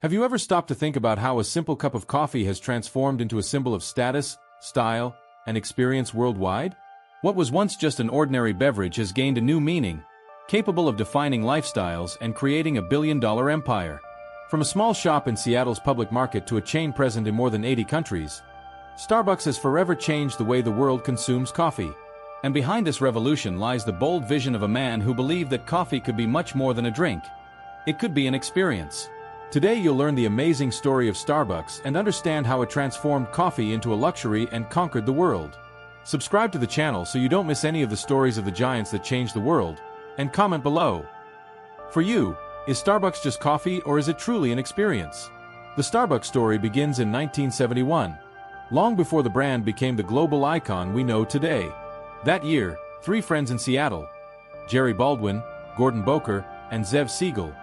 Have you ever stopped to think about how a simple cup of coffee has transformed into a symbol of status, style, and experience worldwide? What was once just an ordinary beverage has gained a new meaning, capable of defining lifestyles and creating a billion-dollar empire. From a small shop in Seattle's public market to a chain present in more than 80 countries, Starbucks has forever changed the way the world consumes coffee. And behind this revolution lies the bold vision of a man who believed that coffee could be much more than a drink. It could be an experience. Today you'll learn the amazing story of Starbucks and understand how it transformed coffee into a luxury and conquered the world. Subscribe to the channel so you don't miss any of the stories of the giants that changed the world, and comment below. For you, is Starbucks just coffee or is it truly an experience? The Starbucks story begins in 1971, long before the brand became the global icon we know today. That year, three friends in Seattle, Jerry Baldwin, Gordon Boker, and Zev Siegel,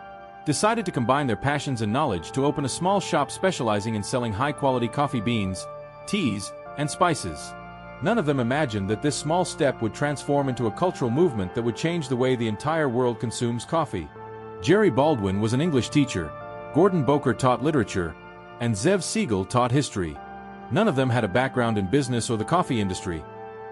decided to combine their passions and knowledge to open a small shop specializing in selling high-quality coffee beans, teas, and spices. None of them imagined that this small step would transform into a cultural movement that would change the way the entire world consumes coffee. Jerry Baldwin was an English teacher, Gordon Boker taught literature, and Zev Siegel taught history. None of them had a background in business or the coffee industry,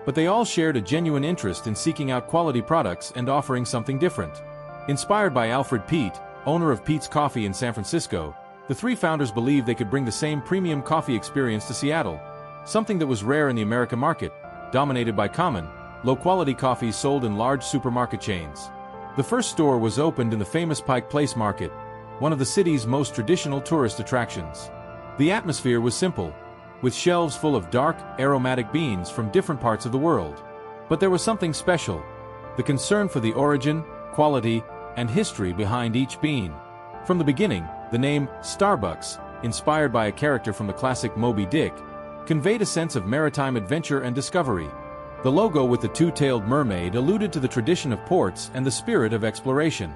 but they all shared a genuine interest in seeking out quality products and offering something different. Inspired by Alfred Peet, owner of Peet's Coffee in San Francisco, the three founders believed they could bring the same premium coffee experience to Seattle, something that was rare in the American market, dominated by common, low-quality coffees sold in large supermarket chains. The first store was opened in the famous Pike Place Market, one of the city's most traditional tourist attractions. The atmosphere was simple, with shelves full of dark, aromatic beans from different parts of the world. But there was something special: the concern for the origin, quality, and history behind each bean. From the beginning, the name Starbucks, inspired by a character from the classic Moby Dick, conveyed a sense of maritime adventure and discovery. The logo with the two-tailed mermaid alluded to the tradition of ports and the spirit of exploration.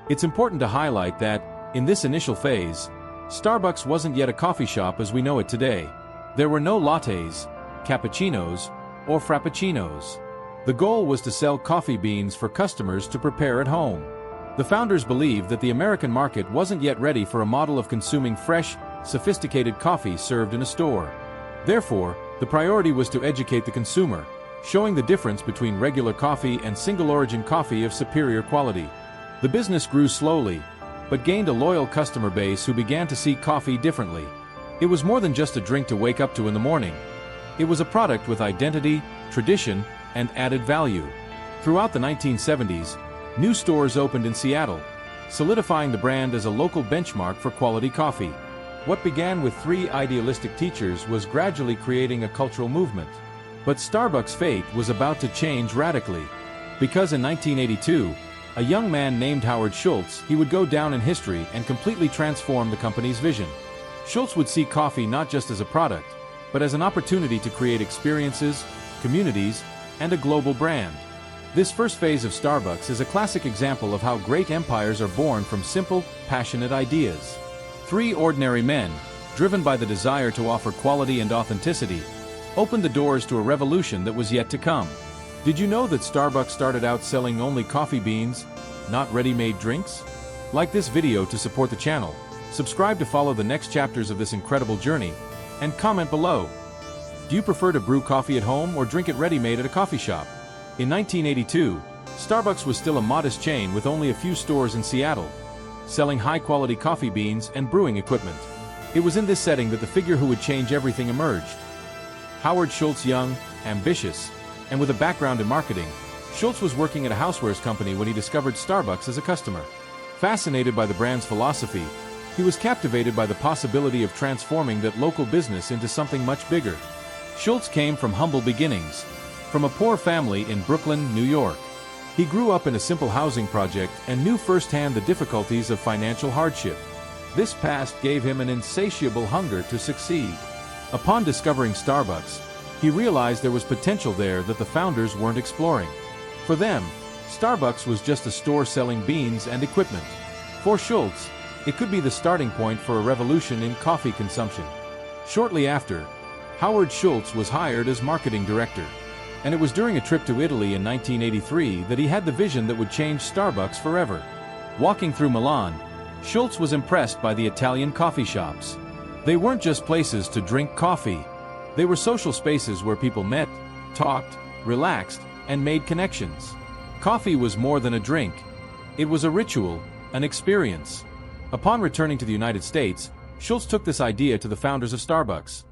It's important to highlight that, in this initial phase, Starbucks wasn't yet a coffee shop as we know it today. There were no lattes, cappuccinos, or frappuccinos. The goal was to sell coffee beans for customers to prepare at home. The founders believed that the American market wasn't yet ready for a model of consuming fresh, sophisticated coffee served in a store. Therefore, the priority was to educate the consumer, showing the difference between regular coffee and single-origin coffee of superior quality. The business grew slowly, but gained a loyal customer base who began to see coffee differently. It was more than just a drink to wake up to in the morning. It was a product with identity, tradition, and added value. Throughout the 1970s, new stores opened in Seattle, solidifying the brand as a local benchmark for quality coffee. What began with three idealistic teachers was gradually creating a cultural movement. But Starbucks' fate was about to change radically. Because in 1982, a young man named Howard Schultz, he would go down in history and completely transform the company's vision. Schultz would see coffee not just as a product, but as an opportunity to create experiences, communities, and a global brand. This first phase of Starbucks is a classic example of how great empires are born from simple, passionate ideas. Three ordinary men, driven by the desire to offer quality and authenticity, opened the doors to a revolution that was yet to come. Did you know that Starbucks started out selling only coffee beans, not ready-made drinks? Like this video to support the channel, subscribe to follow the next chapters of this incredible journey, and comment below. Do you prefer to brew coffee at home or drink it ready-made at a coffee shop? In 1982, Starbucks was still a modest chain with only a few stores in Seattle, selling high-quality coffee beans and brewing equipment. It was in this setting that the figure who would change everything emerged. Howard Schultz, young, ambitious, and with a background in marketing, Schultz was working at a housewares company when he discovered Starbucks as a customer. Fascinated by the brand's philosophy, he was captivated by the possibility of transforming that local business into something much bigger. Schultz came from humble beginnings, from a poor family in Brooklyn, New York. He grew up in a simple housing project and knew firsthand the difficulties of financial hardship. This past gave him an insatiable hunger to succeed. Upon discovering Starbucks, he realized there was potential there that the founders weren't exploring. For them, Starbucks was just a store selling beans and equipment. For Schultz, it could be the starting point for a revolution in coffee consumption. Shortly after, Howard Schultz was hired as marketing director. And it was during a trip to Italy in 1983 that he had the vision that would change Starbucks forever. Walking through Milan, Schultz was impressed by the Italian coffee shops. They weren't just places to drink coffee. They were social spaces where people met, talked, relaxed, and made connections. Coffee was more than a drink. It was a ritual, an experience. Upon returning to the United States, Schultz took this idea to the founders of Starbucks.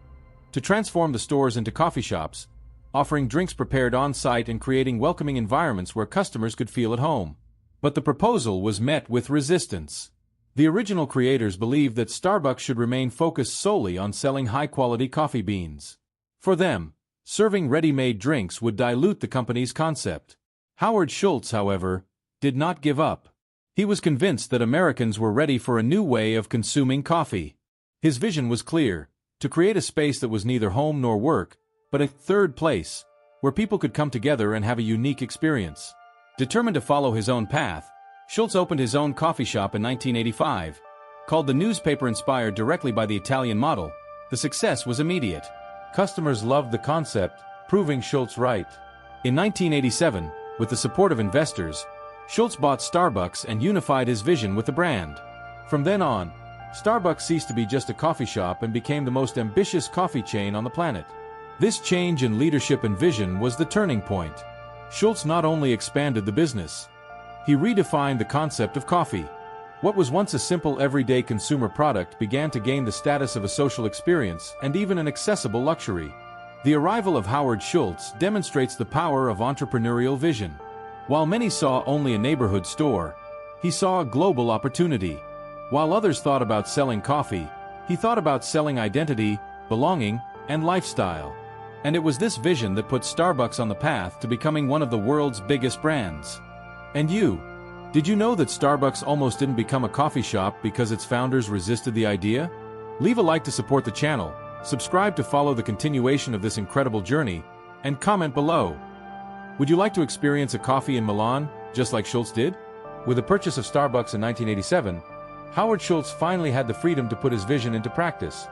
To transform the stores into coffee shops, offering drinks prepared on-site and creating welcoming environments where customers could feel at home. But the proposal was met with resistance. The original creators believed that Starbucks should remain focused solely on selling high-quality coffee beans. For them, serving ready-made drinks would dilute the company's concept. Howard Schultz, however, did not give up. He was convinced that Americans were ready for a new way of consuming coffee. His vision was clear: to create a space that was neither home nor work, but a third place, where people could come together and have a unique experience. Determined to follow his own path, Schultz opened his own coffee shop in 1985. Called the newspaper inspired directly by the Italian model, the success was immediate. Customers loved the concept, proving Schultz right. In 1987, with the support of investors, Schultz bought Starbucks and unified his vision with the brand. From then on, Starbucks ceased to be just a coffee shop and became the most ambitious coffee chain on the planet. This change in leadership and vision was the turning point. Schultz not only expanded the business, he redefined the concept of coffee. What was once a simple everyday consumer product began to gain the status of a social experience and even an accessible luxury. The arrival of Howard Schultz demonstrates the power of entrepreneurial vision. While many saw only a neighborhood store, he saw a global opportunity. While others thought about selling coffee, he thought about selling identity, belonging, and lifestyle. And it was this vision that put Starbucks on the path to becoming one of the world's biggest brands. And you? Did you know that Starbucks almost didn't become a coffee shop because its founders resisted the idea? Leave a like to support the channel, subscribe to follow the continuation of this incredible journey, and comment below. Would you like to experience a coffee in Milan, just like Schultz did? With the purchase of Starbucks in 1987, Howard Schultz finally had the freedom to put his vision into practice,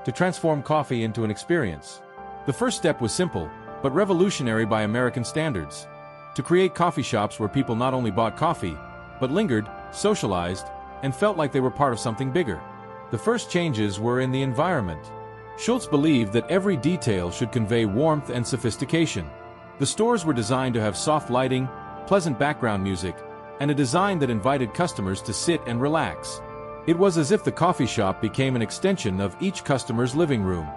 to transform coffee into an experience. The first step was simple, but revolutionary by American standards: to create coffee shops where people not only bought coffee, but lingered, socialized, and felt like they were part of something bigger. The first changes were in the environment. Schultz believed that every detail should convey warmth and sophistication. The stores were designed to have soft lighting, pleasant background music, and a design that invited customers to sit and relax. It was as if the coffee shop became an extension of each customer's living room.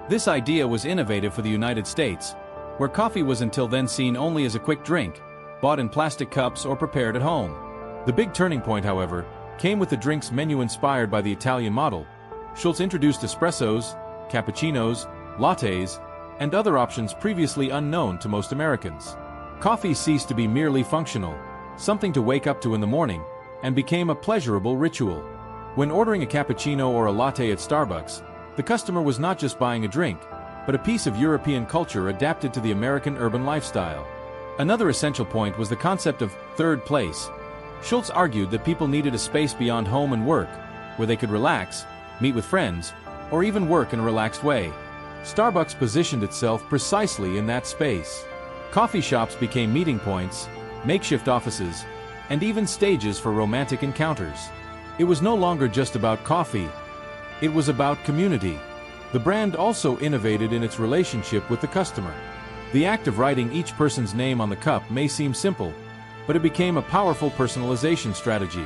This idea was innovative for the United States, where coffee was until then seen only as a quick drink, bought in plastic cups or prepared at home. The big turning point, however, came with the drinks menu inspired by the Italian model. Schultz introduced espressos, cappuccinos, lattes, and other options previously unknown to most Americans. Coffee ceased to be merely functional, something to wake up to in the morning, and became a pleasurable ritual. When ordering a cappuccino or a latte at Starbucks, the customer was not just buying a drink, but a piece of European culture adapted to the American urban lifestyle. Another essential point was the concept of third place. Schultz argued that people needed a space beyond home and work, where they could relax, meet with friends, or even work in a relaxed way. Starbucks positioned itself precisely in that space. Coffee shops became meeting points, makeshift offices, and even stages for romantic encounters. It was no longer just about coffee. It was about community. The brand also innovated in its relationship with the customer. The act of writing each person's name on the cup may seem simple, but it became a powerful personalization strategy.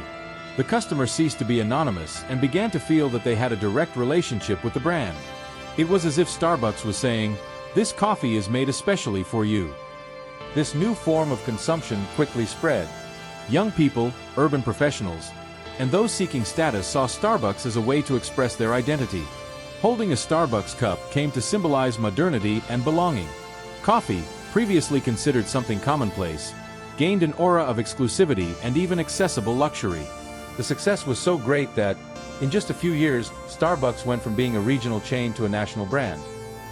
The customer ceased to be anonymous and began to feel that they had a direct relationship with the brand. It was as if Starbucks was saying, "This coffee is made especially for you." This new form of consumption quickly spread. Young people, urban professionals, and those seeking status saw Starbucks as a way to express their identity. Holding a Starbucks cup came to symbolize modernity and belonging. Coffee, previously considered something commonplace, gained an aura of exclusivity and even accessible luxury. The success was so great that, in just a few years, Starbucks went from being a regional chain to a national brand.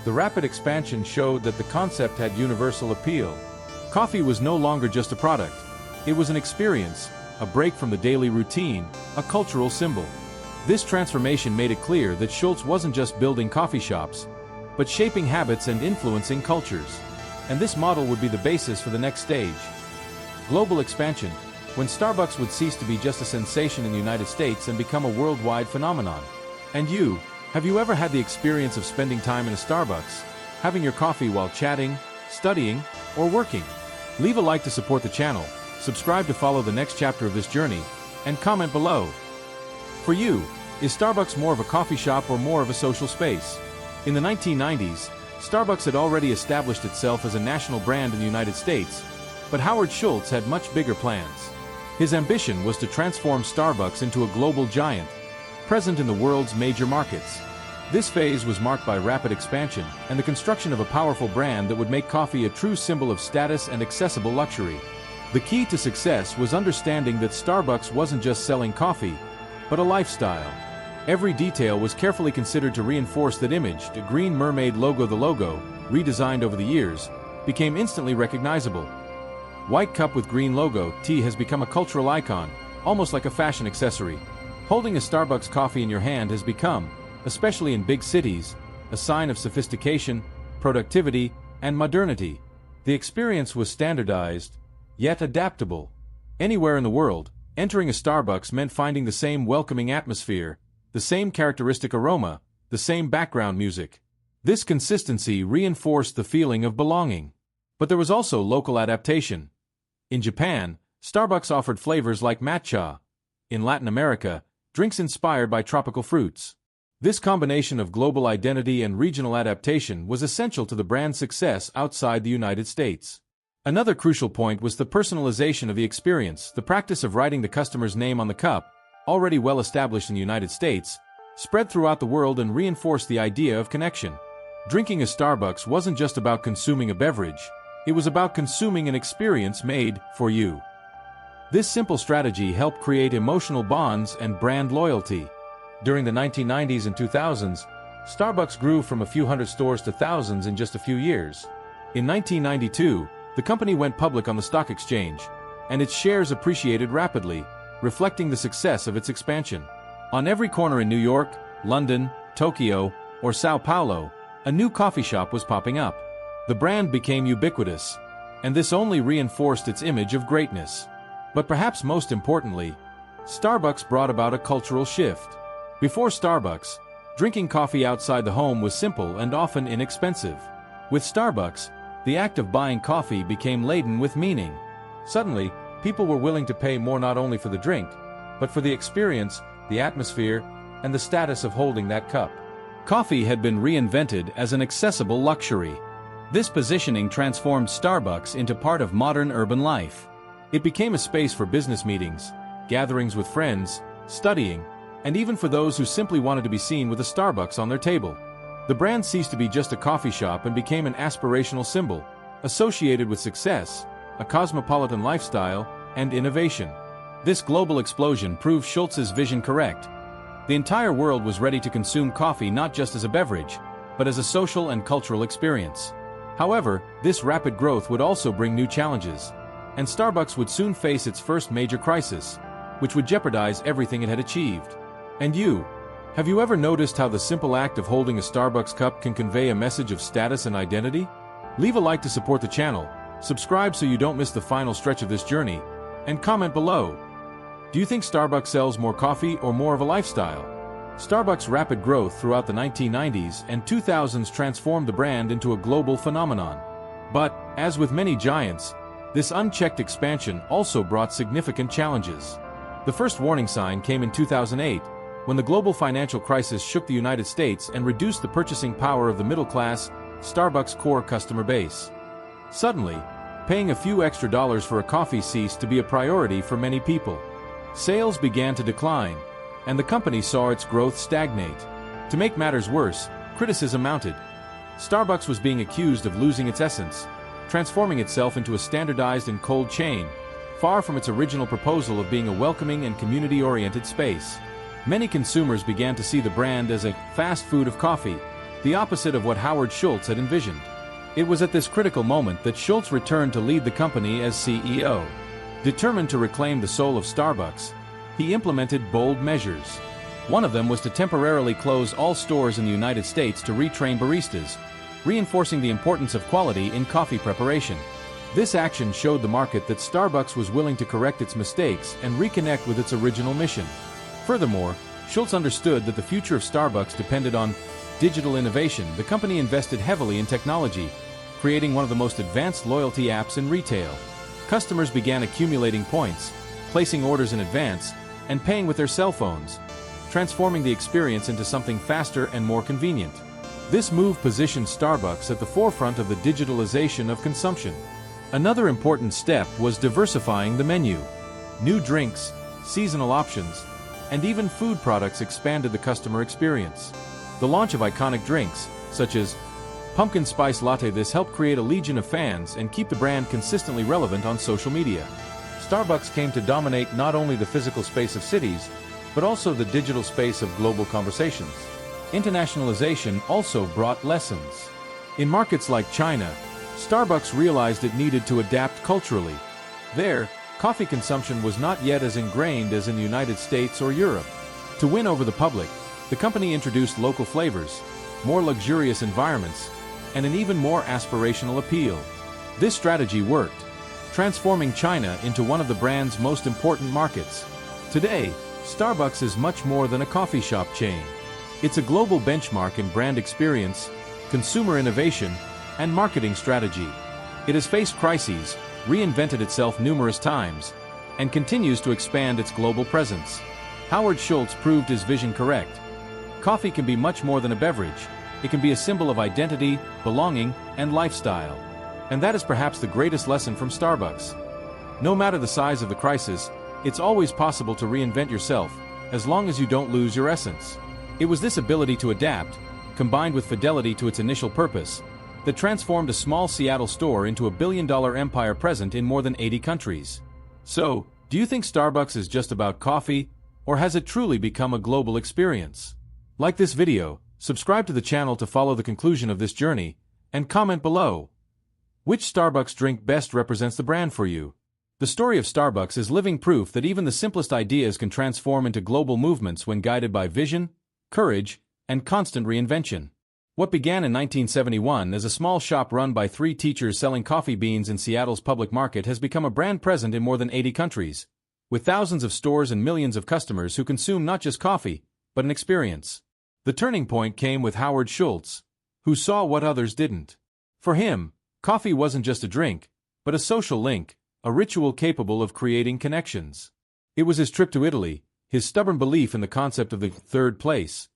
The rapid expansion showed that the concept had universal appeal. Coffee was no longer just a product. It was an experience, a break from the daily routine, a cultural symbol. This transformation made it clear that Schultz wasn't just building coffee shops, but shaping habits and influencing cultures. And this model would be the basis for the next stage. Global expansion. when Starbucks would cease to be just a sensation in the United States and become a worldwide phenomenon. And you, have you ever had the experience of spending time in a Starbucks, having your coffee while chatting, studying, or working? Leave a like to support the channel, subscribe to follow the next chapter of this journey, and comment below. For you, is Starbucks more of a coffee shop or more of a social space? In the 1990s, Starbucks had already established itself as a national brand in the United States, but Howard Schultz had much bigger plans. His ambition was to transform Starbucks into a global giant, present in the world's major markets. This phase was marked by rapid expansion and the construction of a powerful brand that would make coffee a true symbol of status and accessible luxury. The key to success was understanding that Starbucks wasn't just selling coffee, but a lifestyle. Every detail was carefully considered to reinforce that image. The green mermaid logo, redesigned over the years, became instantly recognizable. White cup with green logo, tea has become a cultural icon, almost like a fashion accessory. Holding a Starbucks coffee in your hand has become, especially in big cities, a sign of sophistication, productivity, and modernity. The experience was standardized, yet adaptable. Anywhere in the world, entering a Starbucks meant finding the same welcoming atmosphere, the same characteristic aroma, the same background music. This consistency reinforced the feeling of belonging. But there was also local adaptation. In Japan, Starbucks offered flavors like matcha. In Latin America, drinks inspired by tropical fruits. This combination of global identity and regional adaptation was essential to the brand's success outside the United States. Another crucial point was the personalization of the experience. The practice of writing the customer's name on the cup, already well established in the United States, spread throughout the world and reinforced the idea of connection. Drinking a Starbucks wasn't just about consuming a beverage, it was about consuming an experience made for you. This simple strategy helped create emotional bonds and brand loyalty. During the 1990s and 2000s, Starbucks grew from a few hundred stores to thousands in just a few years. In 1992, the company went public on the stock exchange, and its shares appreciated rapidly, reflecting the success of its expansion. On every corner in New York, London, Tokyo, or Sao Paulo, a new coffee shop was popping up. The brand became ubiquitous, and this only reinforced its image of greatness. But perhaps most importantly, Starbucks brought about a cultural shift. Before Starbucks, drinking coffee outside the home was simple and often inexpensive. With Starbucks, the act of buying coffee became laden with meaning. Suddenly, people were willing to pay more not only for the drink, but for the experience, the atmosphere, and the status of holding that cup. Coffee had been reinvented as an accessible luxury. This positioning transformed Starbucks into part of modern urban life. It became a space for business meetings, gatherings with friends, studying, and even for those who simply wanted to be seen with a Starbucks on their table. The brand ceased to be just a coffee shop and became an aspirational symbol, associated with success, a cosmopolitan lifestyle, and innovation. This global explosion proved Schultz's vision correct. The entire world was ready to consume coffee not just as a beverage, but as a social and cultural experience. However, this rapid growth would also bring new challenges, and Starbucks would soon face its first major crisis, which would jeopardize everything it had achieved. And you? Have you ever noticed how the simple act of holding a Starbucks cup can convey a message of status and identity? Leave a like to support the channel, subscribe so you don't miss the final stretch of this journey, and comment below. Do you think Starbucks sells more coffee or more of a lifestyle? Starbucks' rapid growth throughout the 1990s and 2000s transformed the brand into a global phenomenon. But, as with many giants, this unchecked expansion also brought significant challenges. The first warning sign came in 2008, when the global financial crisis shook the United States and reduced the purchasing power of the middle-class, Starbucks core customer base. Suddenly, paying a few extra dollars for a coffee ceased to be a priority for many people. Sales began to decline, and the company saw its growth stagnate. To make matters worse, criticism mounted. Starbucks was being accused of losing its essence, transforming itself into a standardized and cold chain, far from its original proposal of being a welcoming and community-oriented space. Many consumers began to see the brand as a fast food of coffee, the opposite of what Howard Schultz had envisioned. It was at this critical moment that Schultz returned to lead the company as CEO. Determined to reclaim the soul of Starbucks, he implemented bold measures. One of them was to temporarily close all stores in the United States to retrain baristas, reinforcing the importance of quality in coffee preparation. This action showed the market that Starbucks was willing to correct its mistakes and reconnect with its original mission. Furthermore, Schultz understood that the future of Starbucks depended on digital innovation. The company invested heavily in technology, creating one of the most advanced loyalty apps in retail. Customers began accumulating points, placing orders in advance, and paying with their cell phones, transforming the experience into something faster and more convenient. This move positioned Starbucks at the forefront of the digitalization of consumption. Another important step was diversifying the menu. New drinks, seasonal options, and even food products expanded the customer experience. The launch of iconic drinks, such as pumpkin spice latte, this helped create a legion of fans and keep the brand consistently relevant on social media. Starbucks came to dominate not only the physical space of cities, but also the digital space of global conversations. Internationalization also brought lessons. In markets like China, Starbucks realized it needed to adapt culturally. There, coffee consumption was not yet as ingrained as in the United States or Europe. To win over the public, the company introduced local flavors, more luxurious environments, and an even more aspirational appeal. This strategy worked, transforming China into one of the brand's most important markets. Today, Starbucks is much more than a coffee shop chain. It's a global benchmark in brand experience, consumer innovation, and marketing strategy. It has faced crises, reinvented itself numerous times, and continues to expand its global presence. Howard Schultz proved his vision correct. Coffee can be much more than a beverage. It can be a symbol of identity, belonging, and lifestyle. And that is perhaps the greatest lesson from Starbucks. No matter the size of the crisis, it's always possible to reinvent yourself, as long as you don't lose your essence. It was this ability to adapt, combined with fidelity to its initial purpose, that transformed a small Seattle store into a billion-dollar empire present in more than 80 countries. So, do you think Starbucks is just about coffee, or has it truly become a global experience? Like this video, subscribe to the channel to follow the conclusion of this journey, and comment below. Which Starbucks drink best represents the brand for you? The story of Starbucks is living proof that even the simplest ideas can transform into global movements when guided by vision, courage, and constant reinvention. What began in 1971 as a small shop run by 3 teachers selling coffee beans in Seattle's public market has become a brand present in more than 80 countries, with thousands of stores and millions of customers who consume not just coffee, but an experience. The turning point came with Howard Schultz, who saw what others didn't. For him, coffee wasn't just a drink, but a social link, a ritual capable of creating connections. It was his trip to Italy, his stubborn belief in the concept of the third place,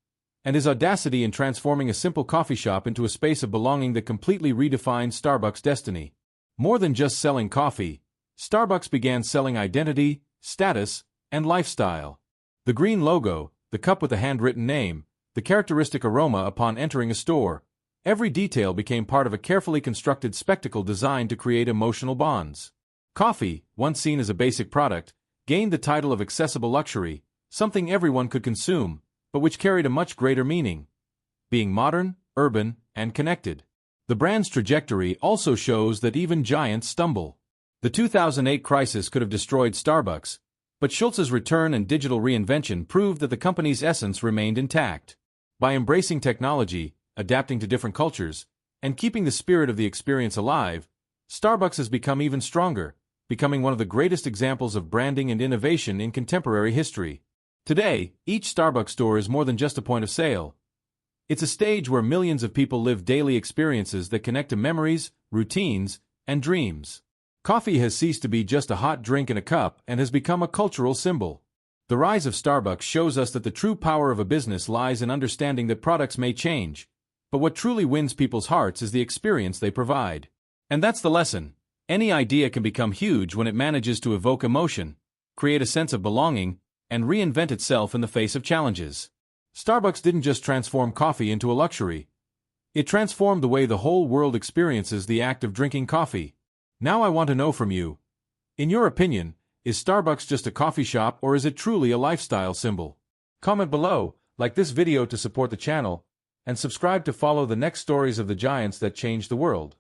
and his audacity in transforming a simple coffee shop into a space of belonging that completely redefined Starbucks' destiny. More than just selling coffee, Starbucks began selling identity, status, and lifestyle. The green logo, the cup with a handwritten name, the characteristic aroma upon entering a store, every detail became part of a carefully constructed spectacle designed to create emotional bonds. Coffee, once seen as a basic product, gained the title of accessible luxury, something everyone could consume, but which carried a much greater meaning, being modern, urban, and connected. The brand's trajectory also shows that even giants stumble. The 2008 crisis could have destroyed Starbucks, but Schultz's return and digital reinvention proved that the company's essence remained intact. By embracing technology, adapting to different cultures, and keeping the spirit of the experience alive, Starbucks has become even stronger, becoming one of the greatest examples of branding and innovation in contemporary history. Today, each Starbucks store is more than just a point of sale. It's a stage where millions of people live daily experiences that connect to memories, routines, and dreams. Coffee has ceased to be just a hot drink in a cup and has become a cultural symbol. The rise of Starbucks shows us that the true power of a business lies in understanding that products may change, but what truly wins people's hearts is the experience they provide. And that's the lesson. Any idea can become huge when it manages to evoke emotion, create a sense of belonging, and reinvent itself in the face of challenges. Starbucks didn't just transform coffee into a luxury. It transformed the way the whole world experiences the act of drinking coffee. Now I want to know from you. In your opinion, is Starbucks just a coffee shop or is it truly a lifestyle symbol? Comment below, like this video to support the channel, and subscribe to follow the next stories of the giants that changed the world.